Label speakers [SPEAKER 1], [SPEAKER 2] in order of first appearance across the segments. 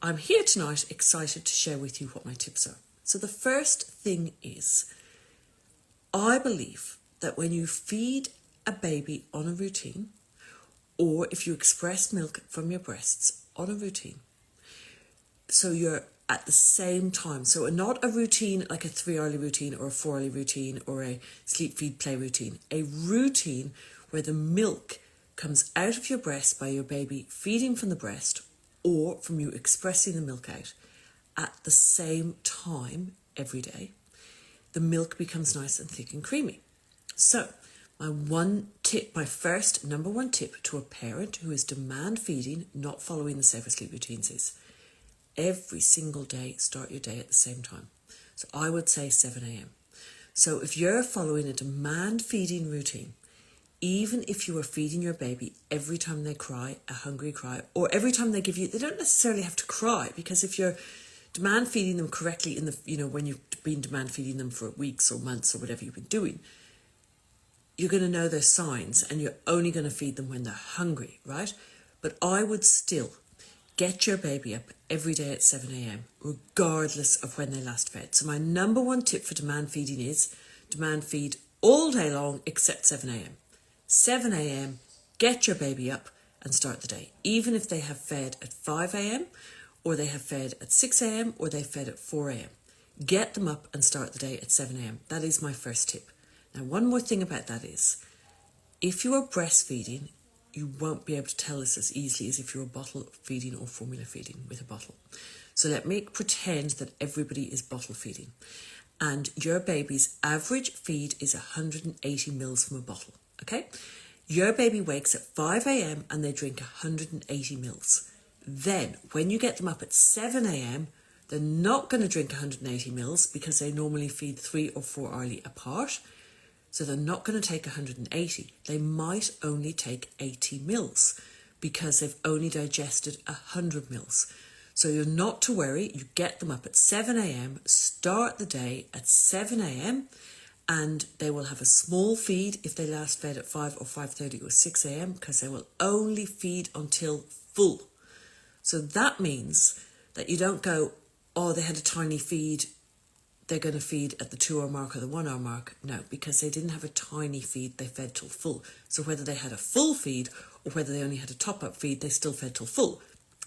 [SPEAKER 1] I'm here tonight excited to share with you what my tips are. So the first thing is, I believe that when you feed a baby on a routine, or if you express milk from your breasts on a routine, so you're at the same time, so not a routine like a 3-hourly routine or a 4-hourly routine or a sleep, feed, play routine, a routine where the milk comes out of your breast by your baby feeding from the breast or from you expressing the milk out at the same time every day, the milk becomes nice and thick and creamy. So my first number one tip to a parent who is demand feeding, not following the safer sleep routines is, every single day, start your day at the same time. So I would say 7 a.m. So if you're following a demand feeding routine, even if you are feeding your baby every time they cry, a hungry cry, or every time they give you, they don't necessarily have to cry, because if you're demand feeding them correctly when you've been demand feeding them for weeks or months or whatever you've been doing, you're going to know their signs and you're only going to feed them when they're hungry, right? But I would still get your baby up every day at 7 a.m, regardless of when they last fed. So my number one tip for demand feeding is demand feed all day long except 7 a.m. 7 a.m, get your baby up and start the day. Even if they have fed at 5 a.m, or they have fed at 6 a.m, or they fed at 4 a.m. Get them up and start the day at 7 a.m. That is my first tip. Now, one more thing about that is, if you are breastfeeding, you won't be able to tell this as easily as if you're bottle feeding or formula feeding with a bottle. So let me pretend that everybody is bottle feeding, and your baby's average feed is 180 mils from a bottle, okay? Your baby wakes at 5 a.m. and they drink 180 mils. Then, when you get them up at 7 a.m, they're not going to drink 180 mils because they normally feed 3 or 4 hourly apart. So they're not going to take 180. They might only take 80 mils because they've only digested 100 mils. So you're not to worry. You get them up at 7 a.m, start the day at 7 a.m, and they will have a small feed if they last fed at 5 or 5:30 or 6 a.m, because they will only feed until full. So that means that you don't go, oh, they had a tiny feed, they're going to feed at the 2-hour mark or the 1-hour mark. No, because they didn't have a tiny feed, they fed till full. So whether they had a full feed or whether they only had a top-up feed, they still fed till full.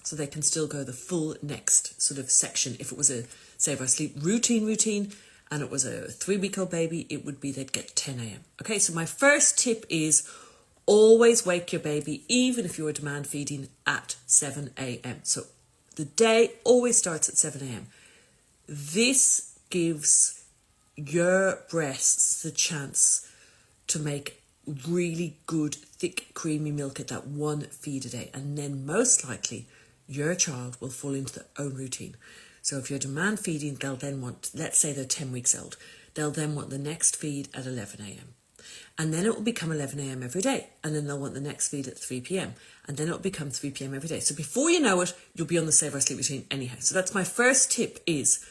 [SPEAKER 1] So they can still go the full next sort of section. If it was a Save Our Sleep routine, and it was a 3-week-old baby, it would be they'd get 10 a.m. Okay, so my first tip is always wake your baby, even if you're demand feeding, at 7 a.m. So the day always starts at 7 a.m. This gives your breasts the chance to make really good, thick, creamy milk at that one feed a day. And then most likely your child will fall into their own routine. So if you're demand feeding, they'll then want, let's say they're 10 weeks old, they'll then want the next feed at 11 a.m. And then it will become 11 a.m. every day. And then they'll want the next feed at 3 p.m. And then it'll become 3 p.m. every day. So before you know it, you'll be on the Save Our Sleep routine anyhow. So that's my first tip, is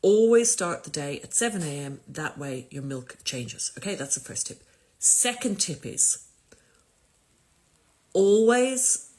[SPEAKER 1] always start the day at 7 a.m. That way your milk changes. Okay, that's the first tip. Second tip is, always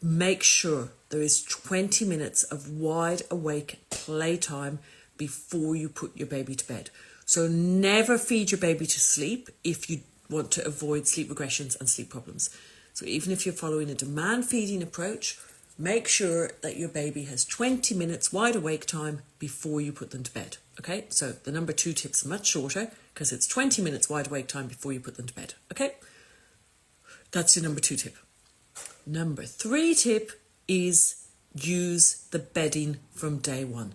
[SPEAKER 1] make sure there is 20 minutes of wide awake playtime before you put your baby to bed. So never feed your baby to sleep if you want to avoid sleep regressions and sleep problems. So even if you're following a demand feeding approach, make sure that your baby has 20 minutes wide awake time before you put them to bed. Okay, so the number 2 tip's much shorter because it's 20 minutes wide awake time before you put them to bed. Okay, that's your number 2 tip. Number 3 tip is use the bedding from day one.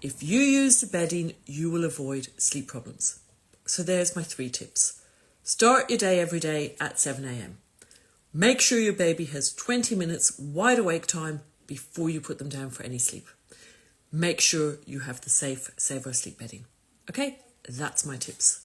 [SPEAKER 1] If you use the bedding, you will avoid sleep problems. So there's my 3 tips. Start your day every day at 7 a.m. Make sure your baby has 20 minutes wide awake time before you put them down for any sleep. Make sure you have the safe, Save Our Sleep bedding. Okay, that's my tips.